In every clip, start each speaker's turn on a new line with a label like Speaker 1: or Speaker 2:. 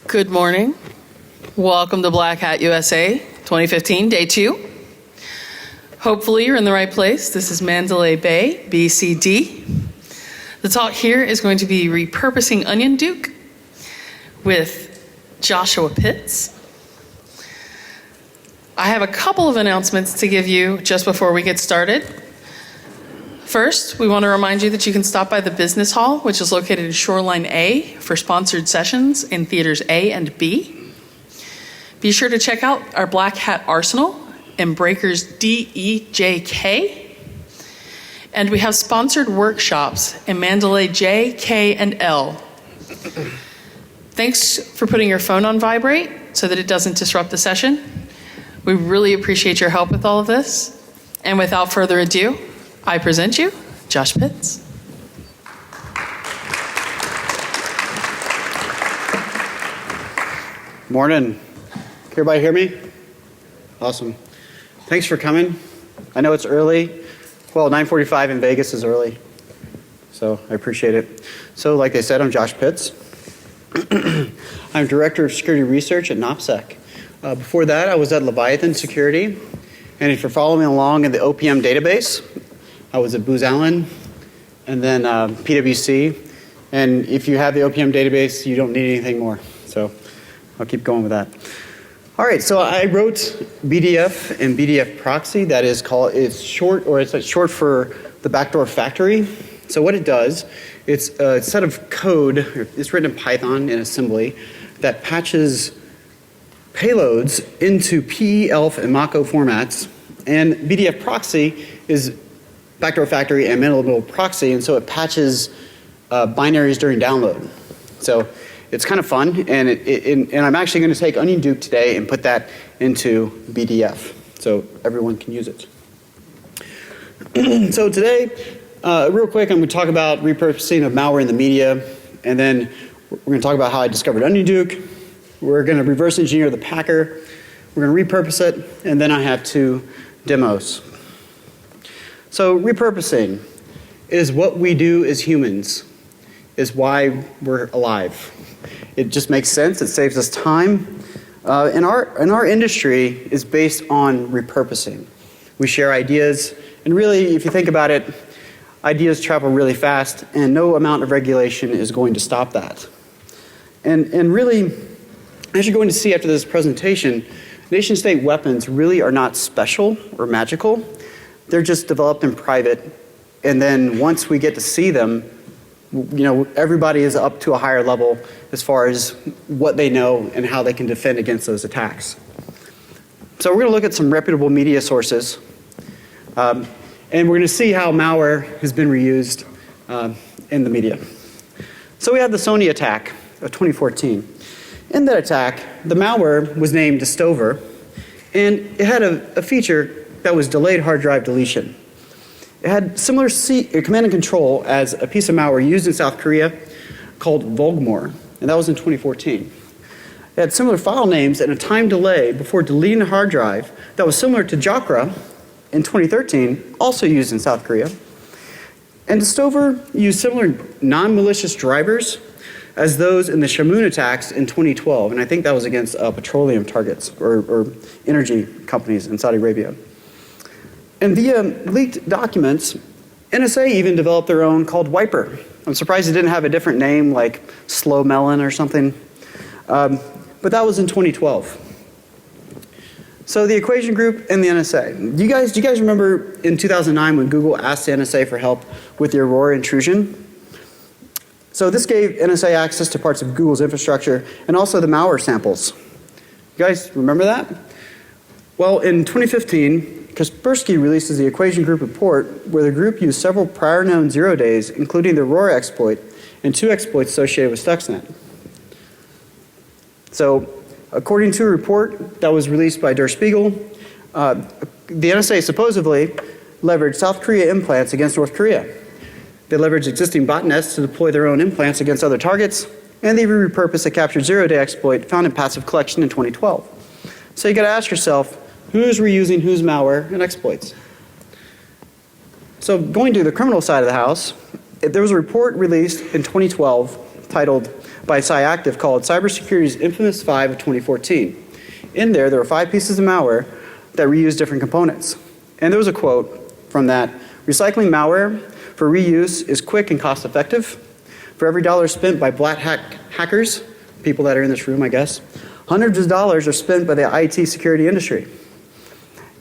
Speaker 1: Good morning. Welcome to Black Hat USA 2015, day 2. Hopefully you're in the right place. This is Mandalay Bay, BCD. The talk here is going to be repurposing OnionDuke with Joshua Pitts. I have a couple of announcements to give you just before we get started. First, we want to remind you that you can stop by the Business Hall, which is located in Shoreline A, for sponsored sessions in theaters A and B. Be sure to check out our Black Hat Arsenal in breakers D, E, J, K. And we have sponsored workshops in Mandalay J, K, and L. Thanks for putting your phone on vibrate so that it doesn't disrupt the session. We really appreciate your help with all of this. And without further ado, I present you, Josh Pitts.
Speaker 2: Morning. Can everybody hear me? Awesome. Thanks for coming. I know it's early. Well, 9:45 in Vegas is early, so I appreciate it. So like they said, I'm Josh Pitts. I'm Director of Security Research at NOPSEC. Before that, I was at Leviathan Security. And if you're following along in the OPM database, I was at Booz Allen, and then PwC. And if you have the OPM database, you don't need anything more. So I'll keep going with that. All right, so I wrote BDF and BDF proxy. That is it's short for the backdoor factory. So what it does, it's a set of code, it's written in Python in assembly, that patches payloads into PE, ELF, and Mako formats. And BDF proxy is backdoor factory and middle proxy, and so it patches binaries during download. So it's kind of fun, and I'm actually going to take OnionDuke today and put that into BDF, so everyone can use it. So today, real quick, I'm going to talk about repurposing of malware in the media, and then we're going to talk about how I discovered OnionDuke. We're going to reverse engineer the packer. We're going to repurpose it, and then I have 2 demos. So repurposing is what we do as humans, is why we're alive. It just makes sense. It saves us time. And our industry is based on repurposing. We share ideas, and really, if you think about it, ideas travel really fast, and no amount of regulation is going to stop that. And really, as you're going to see after this presentation, nation-state weapons really are not special or magical. They're just developed in private, and then once we get to see them, everybody is up to a higher level as far as what they know and how they can defend against those attacks. So we're going to look at some reputable media sources, and we're going to see how malware has been reused in the media. So we have the Sony attack of 2014. In that attack, the malware was named Stover, and it had a feature that was delayed hard drive deletion. It had similar command and control as a piece of malware used in South Korea called Volgmore, and that was in 2014. It had similar file names and a time delay before deleting a hard drive that was similar to Jokra in 2013, also used in South Korea. And Stover used similar non-malicious drivers as those in the Shamoon attacks in 2012, and I think that was against petroleum targets or energy companies in Saudi Arabia. And via leaked documents, NSA even developed their own called Wiper. I'm surprised it didn't have a different name like Slow Melon or something, but that was in 2012. So the Equation Group and the NSA. Do you guys remember in 2009 when Google asked the NSA for help with the Aurora intrusion? So this gave NSA access to parts of Google's infrastructure and also the malware samples. You guys remember that? Well, in 2015, Kaspersky releases the Equation Group report where the group used several prior known 0 days, including the Aurora exploit and 2 exploits associated with Stuxnet. So according to a report that was released by Der Spiegel, the NSA supposedly leveraged South Korea implants against North Korea. They leveraged existing botnets to deploy their own implants against other targets, and they repurposed a captured 0-day exploit found in passive collection in 2012. So you got to ask yourself, who's reusing whose malware and exploits? So going to the criminal side of the house, there was a report released in 2012 titled by Cyactiv called Cybersecurity's Infamous 5 of 2014. In there were 5 pieces of malware that reused different components. And there was a quote from that: "Recycling malware for reuse is quick and cost effective. For every dollar spent by black hackers, people that are in this room, I guess, hundreds of dollars are spent by the IT security industry."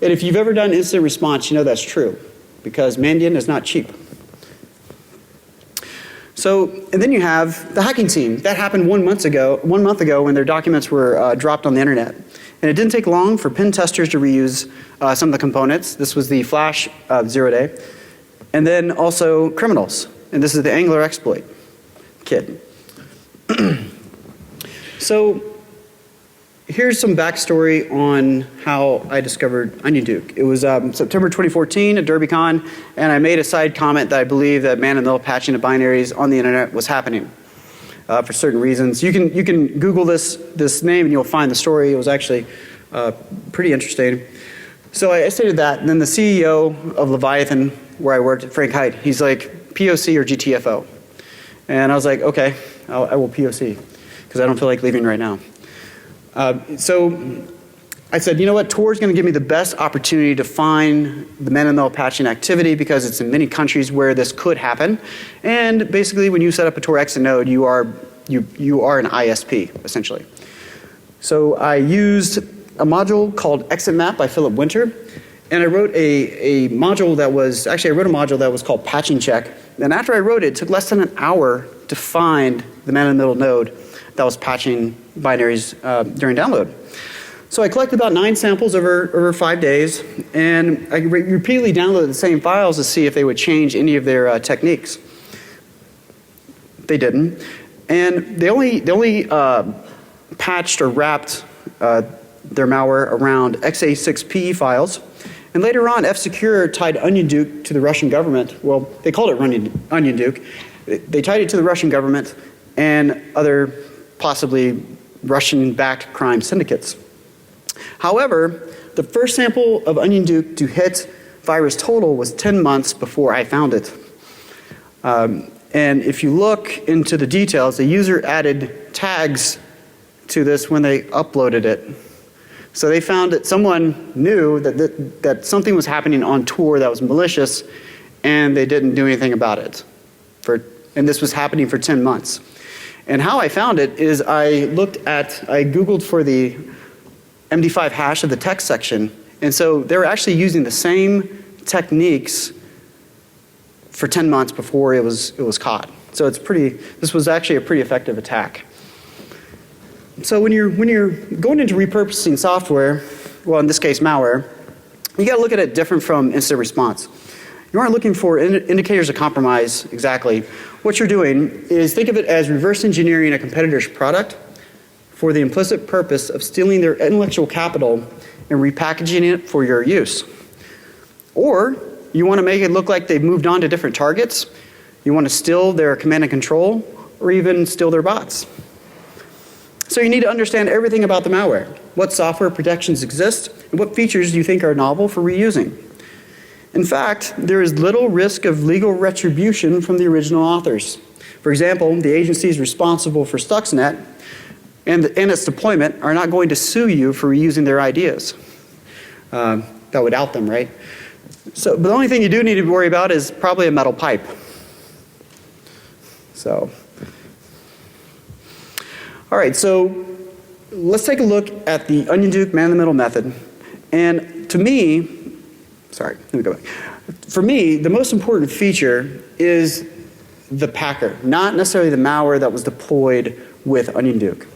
Speaker 2: And if you've ever done incident response, you know that's true, because Mandiant is not cheap. So, and then you have the hacking team. That happened 1 month ago when their documents were dropped on the internet. And it didn't take long for pen testers to reuse some of the components. This was the Flash 0-day. And then also criminals. And this is the Angler exploit kit. So here's some backstory on how I discovered OnionDuke. It was September 2014 at DerbyCon, and I made a side comment that I believe that man-in-the-middle patching of binaries on the internet was happening for certain reasons. You can Google this name and you'll find the story. It was actually pretty interesting. So I stated that, and then the CEO of Leviathan, where I worked, Frank Hyde, he's like, POC or GTFO? And I was like, okay, I will POC, because I don't feel like leaving right now. So I said, you know what, Tor is going to give me the best opportunity to find the man-in-the-middle patching activity, because it's in many countries where this could happen. And basically, when you set up a Tor exit node, you are an ISP, essentially. So I used a module called Exit Map by Philip Winter, and I wrote a module that was, actually I wrote a module that was called Patching Check. And after I wrote it, it took less than an hour to find the man-in-the-middle node that was patching binaries during download. So I collected about 9 samples over 5 days, and I repeatedly downloaded the same files to see if they would change any of their techniques. They didn't. And they only patched or wrapped their malware around x86 files. And later on, F-Secure tied OnionDuke to the Russian government. Well, they called it OnionDuke. They tied it to the Russian government and other possibly Russian-backed crime syndicates. However, the first sample of OnionDuke to hit virus total was 10 months before I found it. And if you look into the details, the user added tags to this when they uploaded it. So they found that someone knew that something was happening on Tor that was malicious, and they didn't do anything about it. And this was happening for 10 months. And how I found it is I Googled for the MD5 hash of the text section, and so they were actually using the same techniques for 10 months before it was caught. So this was actually a pretty effective attack. So when you're going into repurposing software, well, in this case malware, you got to look at it different from incident response. You aren't looking for indicators of compromise exactly. What you're doing is think of it as reverse engineering a competitor's product for the implicit purpose of stealing their intellectual capital and repackaging it for your use. Or you want to make it look like they've moved on to different targets. You want to steal their command and control, or even steal their bots. So you need to understand everything about the malware. What software protections exist, and what features do you think are novel for reusing. In fact, there is little risk of legal retribution from the original authors. For example, the agencies responsible for Stuxnet and its deployment are not going to sue you for reusing their ideas. That would out them, right? So, but the only thing you do need to worry about is probably a metal pipe. So, all right, so let's take a look at the OnionDuke man-in-the-middle method. And to me, let me go back. For me, the most important feature is the packer, not necessarily the malware that was deployed with OnionDuke.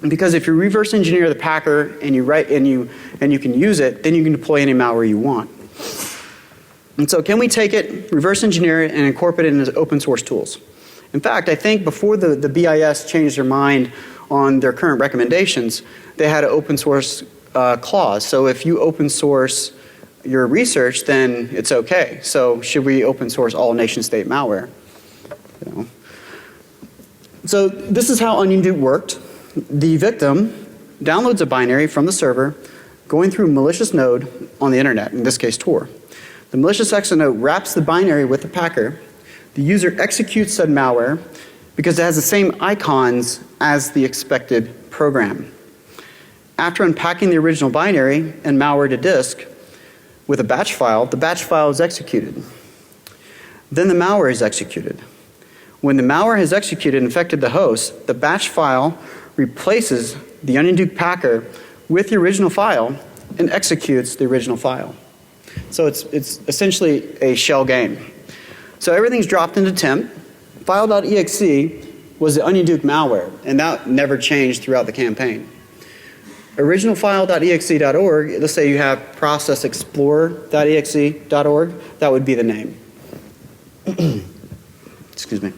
Speaker 2: Because if you reverse engineer the packer and you can use it, then you can deploy any malware you want. And so can we take it, reverse engineer it, and incorporate it into open source tools? In fact, I think before the BIS changed their mind on their current recommendations, they had an open source clause. So if you open source your research, then it's okay. So should we open source all nation state malware? You know. So this is how OnionDuke worked. The victim downloads a binary from the server going through a malicious node on the internet, in this case Tor. The malicious exit node wraps the binary with the packer. The user executes said malware, because it has the same icons as the expected program. After unpacking the original binary and malware to disk with a batch file, the batch file is executed. Then the malware is executed. When the malware has executed and infected the host, the batch file replaces the OnionDuke packer with the original file and executes the original file. So it's essentially a shell game. So everything's dropped into temp. File.exe was the OnionDuke malware, and that never changed throughout the campaign. Original file.exe.org, let's say you have processexplorer.exe.org, that would be the name. Excuse me.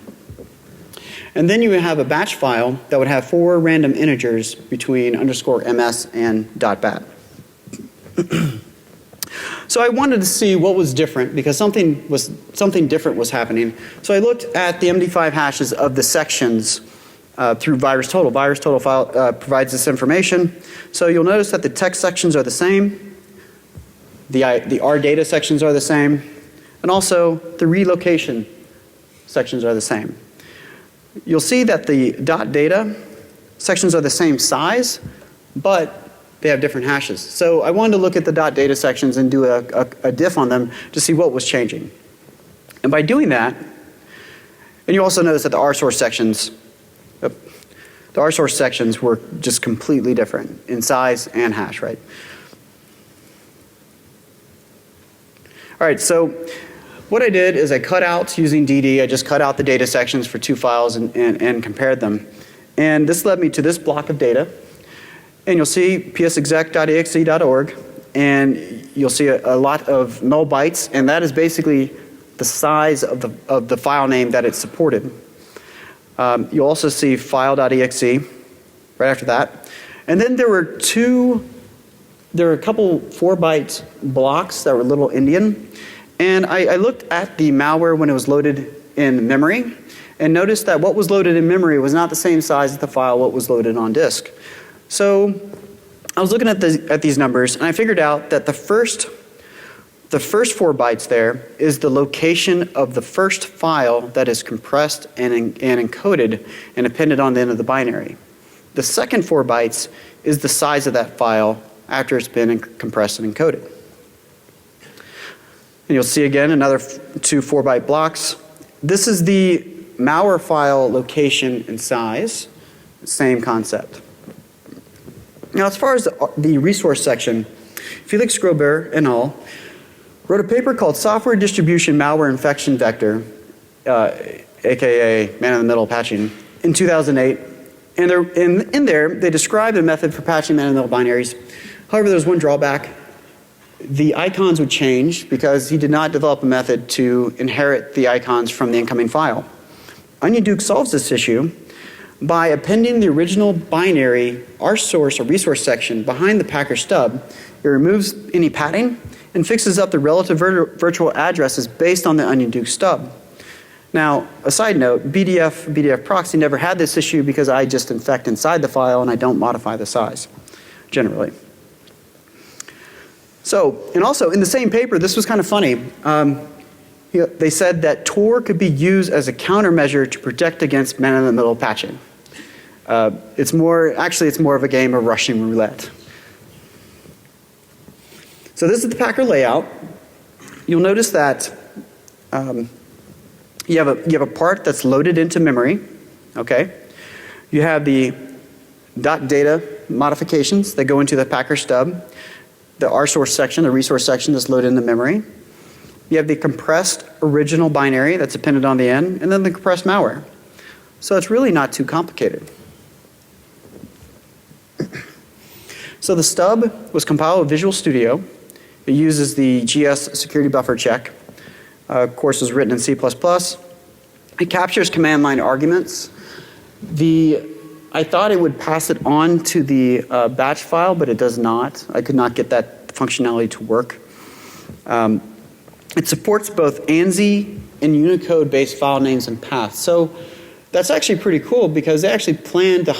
Speaker 2: And then you would have a batch file that would have 4 random integers between _ms and .bat. So I wanted to see what was different because something different was happening. So I looked at the MD5 hashes of the sections through VirusTotal. VirusTotal file provides this information. So you'll notice that the text sections are the same, the R data sections are the same, and also the relocation sections are the same. You'll see that the .data sections are the same size, but they have different hashes. So I wanted to look at the .data sections and do a diff on them to see what was changing. And by doing that, and you also notice that the RSource sections were just completely different in size and hash, right? All right, so what I did is I cut out, using DD, I just cut out the data sections for 2 files and compared them. And this led me to this block of data. And you'll see psexec.exe.org, and you'll see a lot of null bytes, and that is basically the size of the file name that it supported. You'll also see file.exe right after that. And then there were a couple 4-byte blocks that were a little Indian. And I looked at the malware when it was loaded in memory and noticed that what was loaded in memory was not the same size as the file what was loaded on disk. So I was looking at these numbers, and I figured out that the first 4 bytes there is the location of the first file that is compressed and encoded and appended on the end of the binary. The second 4 bytes is the size of that file after it's been compressed and encoded. And you'll see again another 2 4-byte blocks. This is the malware file location and size, same concept. Now, as far as the resource section, Felix Grobert et al. Wrote a paper called Software Distribution Malware Infection Vector, aka man-in-the-middle patching, in 2008. And in there, they described a method for patching man-in-the-middle binaries. However, there's one drawback. The icons would change because he did not develop a method to inherit the icons from the incoming file. OnionDuke solves this issue by appending the original binary RSource or resource section behind the Packer stub. It removes any padding and fixes up the relative virtual addresses based on the OnionDuke stub. Now, a side note, BDF proxy never had this issue because I just infect inside the file and I don't modify the size, generally. So, and also in the same paper, this was kind of funny. They said that Tor could be used as a countermeasure to protect against man-in-the-middle patching. It's more of a game of Russian roulette. So this is the Packer layout. You'll notice that you have a part that's loaded into memory. Okay, you have the .data modifications that go into the Packer stub. The RSource section, the resource section, that's loaded into memory. You have the compressed original binary that's appended on the end, and then the compressed malware. So it's really not too complicated. So the stub was compiled with Visual Studio. It uses the GS security buffer check. Of course, it was written in C++. It captures command line arguments. I thought it would pass it on to the batch file, but it does not. I could not get that functionality to work. It supports both ANSI and Unicode-based file names and paths. So that's actually pretty cool because they actually plan to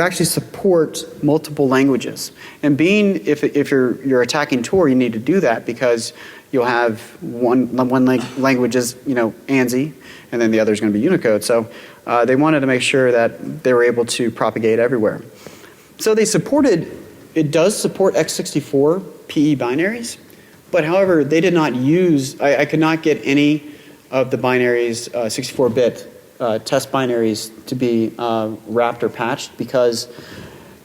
Speaker 2: actually support multiple languages. And if you're attacking Tor, you need to do that because you'll have one language is, ANSI, and then the other is going to be Unicode. So they wanted to make sure that they were able to propagate everywhere. So it does support x64 PE binaries, but however, they did not use, I could not get any of the binaries, 64-bit test binaries to be wrapped or patched because,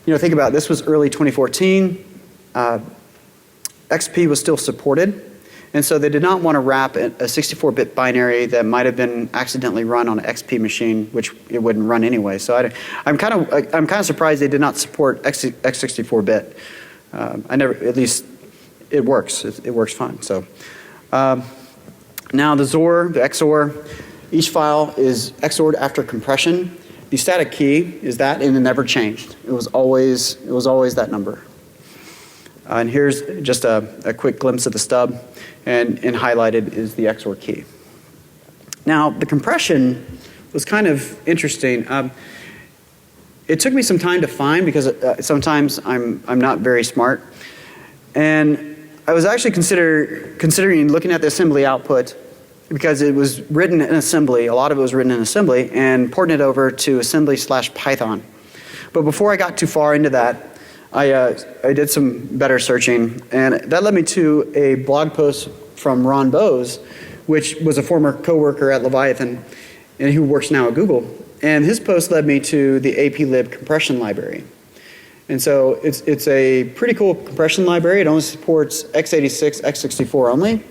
Speaker 2: think about it, this was early 2014. XP was still supported, and so they did not want to wrap a 64-bit binary that might have been accidentally run on an XP machine, which it wouldn't run anyway. So I'm kind of surprised they did not support x64-bit. At least it works. It works fine. So now the XOR, each file is XORed after compression. The static key is that, and it never changed. It was always that number. And here's just a quick glimpse of the stub, and highlighted is the XOR key. Now, the compression was kind of interesting. It took me some time to find because sometimes I'm not very smart. And I was actually considering looking at the assembly output because it was written in assembly. A lot of it was written in assembly, and porting it over to assembly/Python. But before I got too far into that, I did some better searching, and that led me to a blog post from Ron Bose, which was a former coworker at Leviathan and who works now at Google. And his post led me to the APlib compression library. And so it's a pretty cool compression library. It only supports x86, x64 only.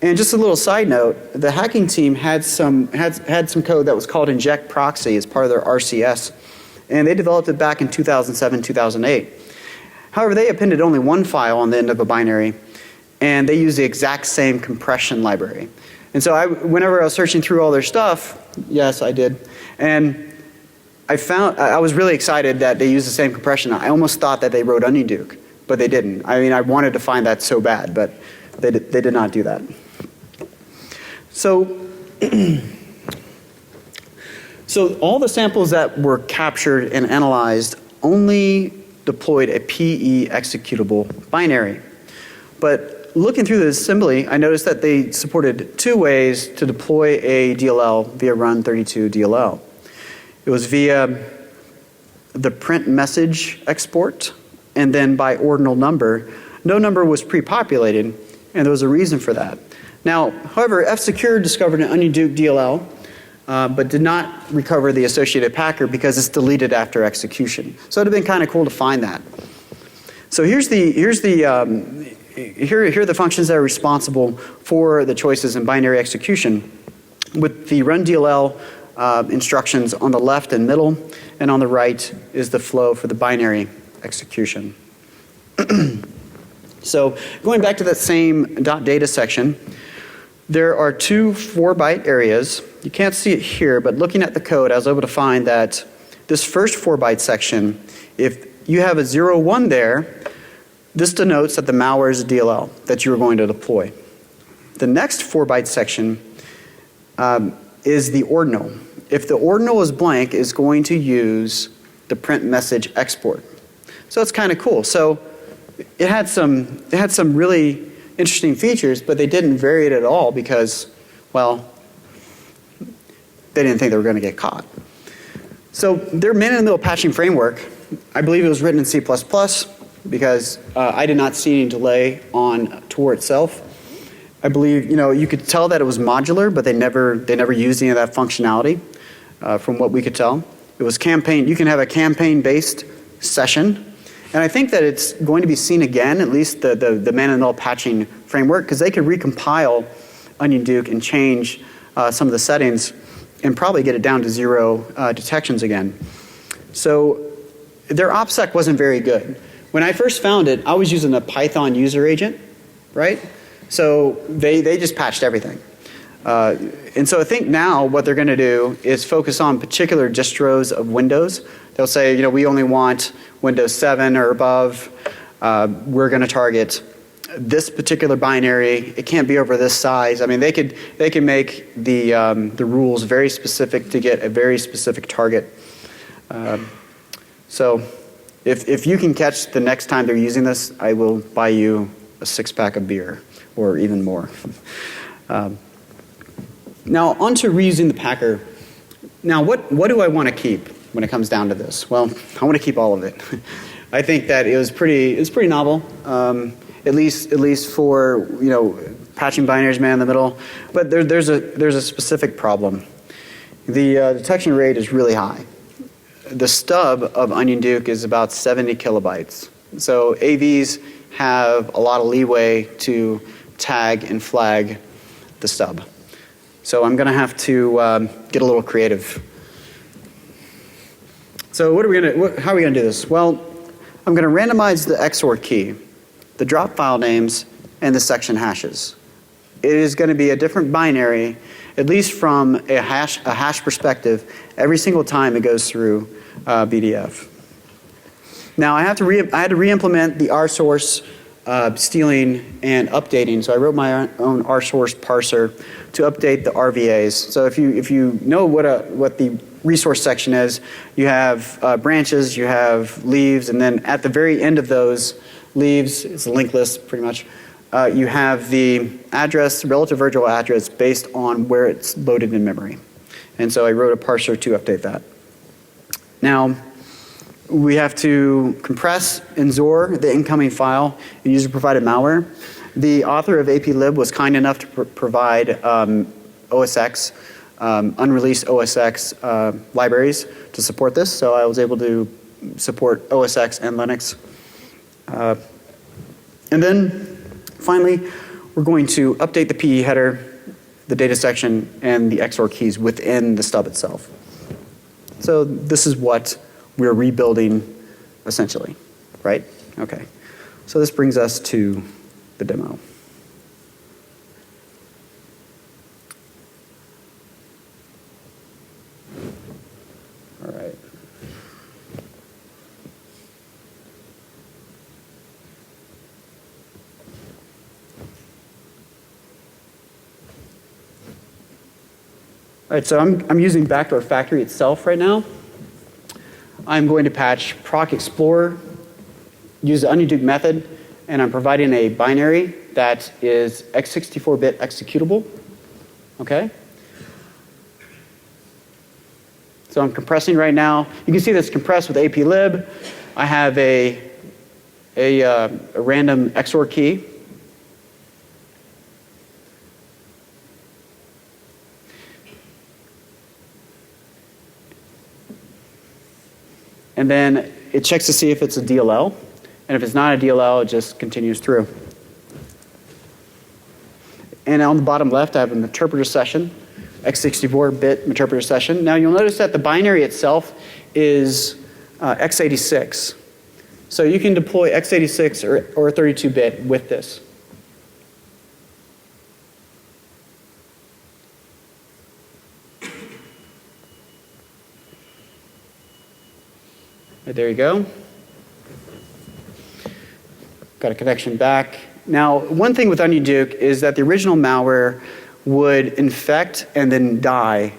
Speaker 2: And just a little side note, the hacking team had some code that was called inject proxy as part of their RCS, and they developed it back in 2007, 2008. However, they appended only one file on the end of a binary, and they used the exact same compression library. And so whenever I was searching through all their stuff, yes, I did, and I was really excited that they used the same compression. I almost thought that they wrote OnionDuke, but they didn't. I mean, I wanted to find that so bad, but they did not do that. So, so all the samples that were captured and analyzed only deployed a PE executable binary. But looking through the assembly, I noticed that they supported two ways to deploy a DLL via run32 DLL. It was via the print message export, and then by ordinal number. No number was pre-populated, and there was a reason for that. Now, however, F-Secure discovered an OnionDuke DLL, but did not recover the associated packer because it's deleted after execution. So it would have been kind of cool to find that. So here are the functions that are responsible for the choices in binary execution, with the run DLL instructions on the left and middle, and on the right is the flow for the binary execution. So going back to that same .data section, there are two 4-byte areas. You can't see it here, but looking at the code, I was able to find that this first 4-byte section, if you have a 0, 1 there, this denotes that the malware is a DLL that you are going to deploy. The next 4-byte section is the ordinal. If the ordinal is blank, it's going to use the print message export. So it's kind of cool. So it had some really interesting features, but they didn't vary it at all because, well, they didn't think they were going to get caught. So their man-in-the-middle patching framework, I believe it was written in C++ because I did not see any delay on Tor itself. I believe, you could tell that it was modular, but they never used any of that functionality from what we could tell. It was campaign. You can have a campaign-based session. And I think that it's going to be seen again, at least the man-in-the-middle patching framework, because they could recompile OnionDuke and change some of the settings and probably get it down to 0 detections again. So their OPSEC wasn't very good. When I first found it, I was using a Python user agent, right? So they just patched everything. And so I think now what they're going to do is focus on particular distros of Windows. They'll say, we only want Windows 7 or above. We're going to target this particular binary. It can't be over this size. I mean, they can make the rules very specific to get a very specific target. So if you can catch the next time they're using this, I will buy you a 6-pack of beer or even more. Now, on to reusing the Packer. Now, what do I want to keep when it comes down to this? Well, I want to keep all of it. I think that it was pretty novel, at least for patching binaries man in the middle. But there's a specific problem. The detection rate is really high. The stub of OnionDuke is about 70 kilobytes. So AVs have a lot of leeway to tag and flag the stub. So I'm going to have to get a little creative. So how are we going to do this? Well, I'm going to randomize the XOR key, the drop file names, and the section hashes. It is going to be a different binary, at least from a hash perspective, every single time it goes through BDF. Now I had to re-implement the rsource stealing and updating. So I wrote my own rsource parser to update the RVAs. So if you know what the resource section is, you have branches, you have leaves, and then at the very end of those leaves, it's a linked list pretty much, you have the address, relative virtual address based on where it's loaded in memory. And so I wrote a parser to update that. Now, we have to compress and XOR the incoming file in user-provided malware. The author of APlib was kind enough to provide OSX, unreleased OSX libraries to support this, so I was able to support OSX and Linux. And then, finally, we're going to update the PE header, the data section, and the XOR keys within the stub itself. So this is what we're rebuilding, essentially, right? Okay. So this brings us to the demo. All right. All right, so I'm using Backdoor Factory itself right now. I'm going to patch proc explorer, use the OnionDuke method, and I'm providing a binary that is x64-bit executable. Okay? So I'm compressing right now. You can see this compressed with APlib. I have a random XOR key. And then it checks to see if it's a DLL. And if it's not a DLL, it just continues through. And on the bottom left, I have an interpreter session, x64-bit interpreter session. Now you'll notice that the binary itself is x86. So you can deploy x86 or 32-bit with this. Right, there you go. Got a connection back. Now, one thing with OnionDuke is that the original malware would infect and then die.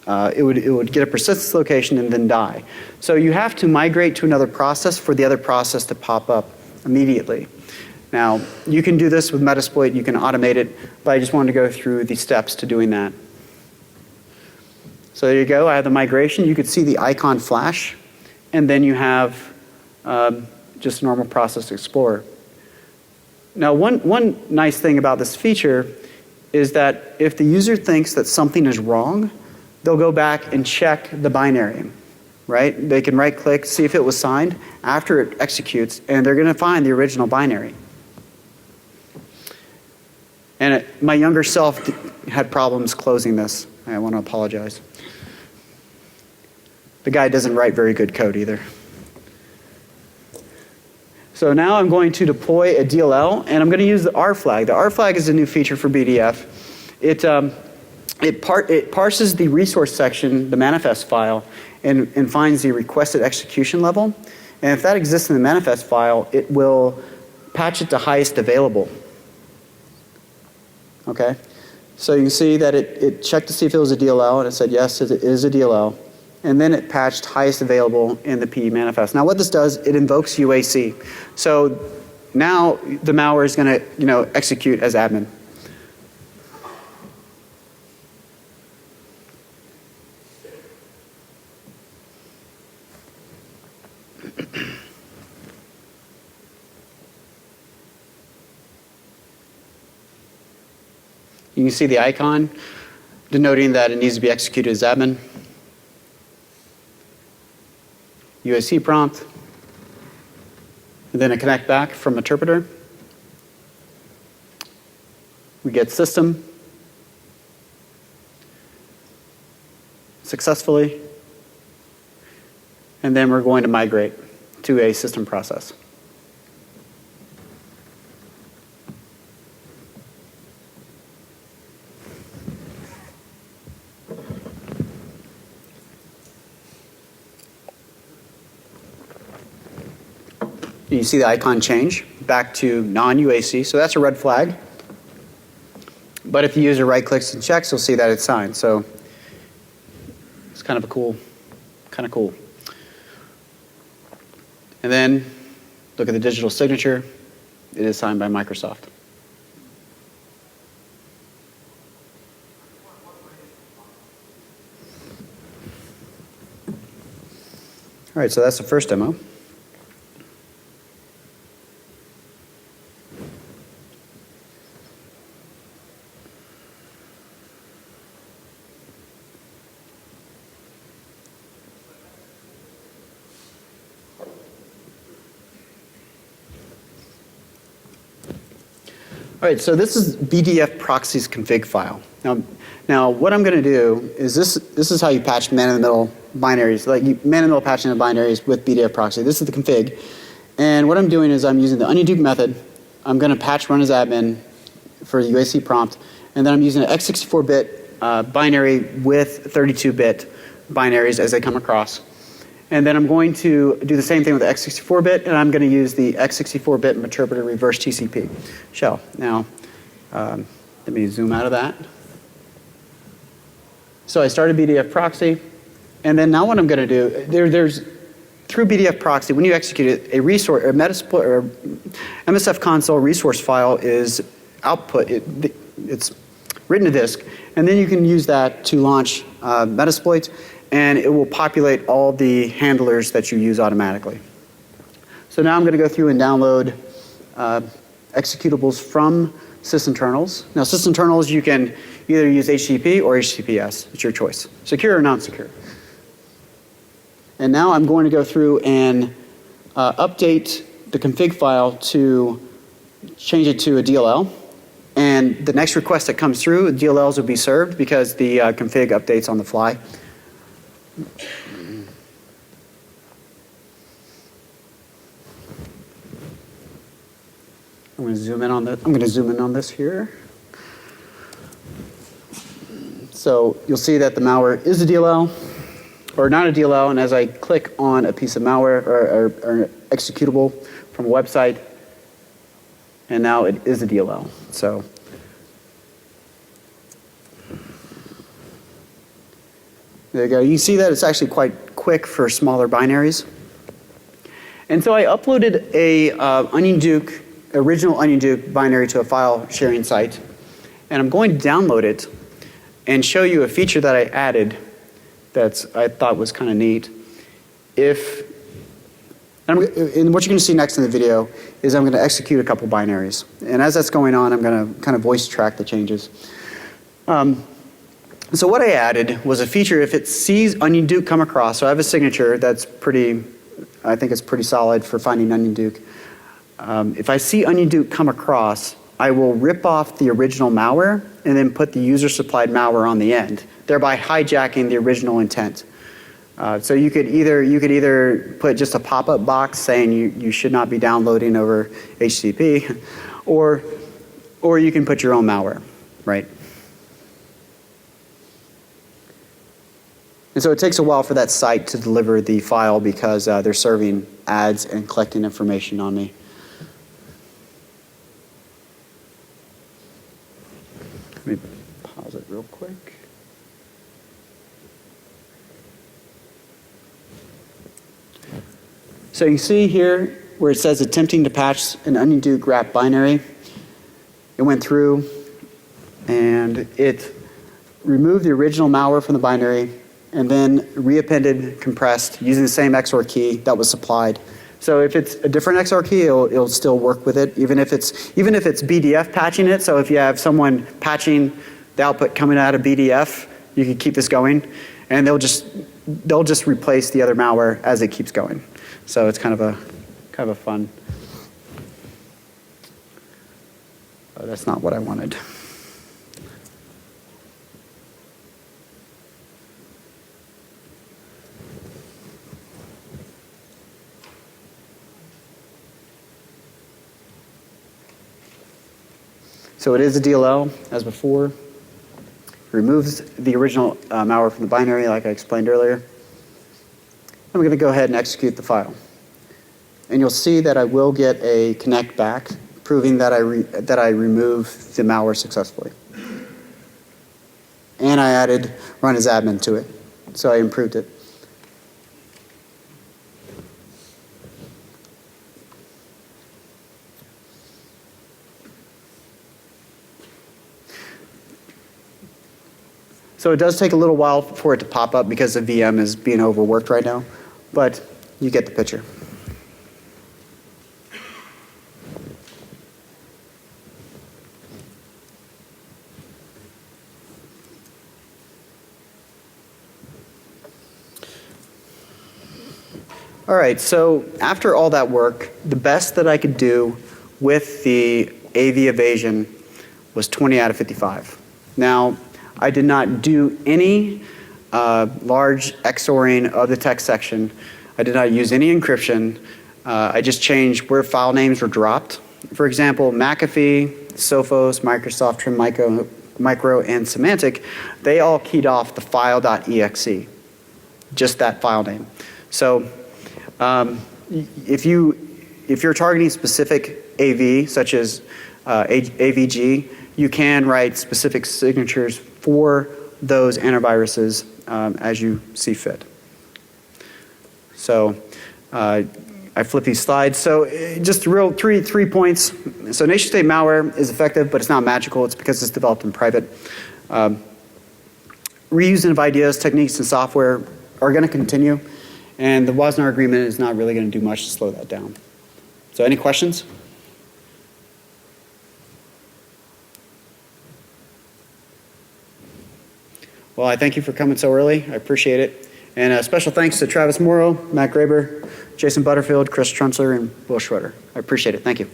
Speaker 2: It would get a persistence location and then die. So you have to migrate to another process for the other process to pop up immediately. Now, you can do this with Metasploit, you can automate it, but I just wanted to go through the steps to doing that. So there you go, I have the migration. You could see the icon flash, and then you have just a normal process explorer. Now, one nice thing about this feature is that if the user thinks that something is wrong, they'll go back and check the binary, right? They can right-click, see if it was signed after it executes, and they're going to find the original binary. And my younger self had problems closing this. I want to apologize. The guy doesn't write very good code either. So now I'm going to deploy a DLL, and I'm going to use the R flag. The R flag is a new feature for BDF. It parses the resource section, the manifest file, and finds the requested execution level. And if that exists in the manifest file, it will patch it to highest available. Okay? So you can see that it checked to see if it was a DLL, and it said yes, it is a DLL. And then it patched highest available in the PE manifest. Now what this does, it invokes UAC. So now the malware is going to execute as admin. You can see the icon denoting that it needs to be executed as admin. UAC prompt, and then a connect back from interpreter. We get system successfully, and then we're going to migrate to a system process. You see the icon change back to non-UAC, so that's a red flag. But if the user right-clicks and checks, you'll see that it's signed. So it's kind of cool. And then look at the digital signature. It is signed by Microsoft. All right, so that's the first demo. All right, so this is BDF proxies config file. Now what I'm going to do is this is how you patch man-in-the-middle binaries, like man-in-the-middle patching of binaries with BDF proxy. This is the config. And what I'm doing is I'm using the OnionDuke method. I'm going to patch run as admin for the UAC prompt. And then I'm using an x64-bit binary with 32-bit binaries as they come across. And then I'm going to do the same thing with the x64-bit, and I'm going to use the x64-bit interpreter reverse TCP shell. Now, let me zoom out of that. So I started BDF proxy, and then now what I'm going to do, there's through BDF proxy, when you execute it, a resource, or Metasploit, or MSF console resource file is output. It's written to disk, and then you can use that to launch Metasploit, and it will populate all the handlers that you use automatically. So now I'm going to go through and download executables from sysinternals. Now sysinternals, you can either use HTTP or HTTPS. It's your choice. Secure or non-secure. And now I'm going to go through and update the config file to change it to a DLL. And the next request that comes through, the DLLs will be served because the config updates on the fly. I'm going to zoom in on this. I'm going to zoom in on this here. So you'll see that the malware is a DLL, or not a DLL, and as I click on a piece of malware or an executable from a website, and now it is a DLL. So there you go. You see that it's actually quite quick for smaller binaries. And so I uploaded a original OnionDuke binary to a file sharing site, and I'm going to download it and show you a feature that I added that I thought was kind of neat. And what you're going to see next in the video is I'm going to execute a couple binaries. And as that's going on, I'm going to kind of voice track the changes. So what I added was a feature if it sees OnionDuke come across. So I have a signature that's pretty, I think it's pretty solid for finding OnionDuke. If I see OnionDuke come across, I will rip off the original malware and then put the user-supplied malware on the end, thereby hijacking the original intent. So you could either put just a pop-up box saying you should not be downloading over HTTP, or you can put your own malware, right? And so it takes a while for that site to deliver the file because they're serving ads and collecting information on me. Let me pause it real quick. So you see here where it says attempting to patch an OnionDuke wrap binary. It went through and it removed the original malware from the binary and then reappended compressed using the same XOR key that was supplied. So if it's a different XOR key, it'll still work with it, even if it's BDF patching it. So if you have someone patching the output coming out of BDF, you can keep this going, and they'll just replace the other malware as it keeps going. So it's kind of a fun. Oh, that's not what I wanted. So it is a DLL, as before. It removes the original malware from the binary, like I explained earlier. And we're going to go ahead and execute the file. And you'll see that I will get a connect back, proving that I removed the malware successfully. And I added run as admin to it, so I improved it. So it does take a little while for it to pop up because the VM is being overworked right now, but you get the picture. All right, so after all that work, the best that I could do with the AV evasion was 20 out of 55. Now, I did not do any large XORing of the text section. I did not use any encryption. I just changed where file names were dropped. For example, McAfee, Sophos, Microsoft, Trim Micro, and Symantec, they all keyed off the file.exe, just that file name. So if you're targeting specific AV, such as AVG, you can write specific signatures for those antiviruses as you see fit. So I flip these slides. So just real three points. So nation state malware is effective, but it's not magical. It's because it's developed in private. Reusing of ideas, techniques, and software are going to continue, and the Wassenaar Agreement is not really going to do much to slow that down. So any questions? Well, I thank you for coming so early. I appreciate it. And a special thanks to Travis Morrow, Matt Graber, Jason Butterfield, Chris Trunzler, and Will Schroeder. I appreciate it. Thank you.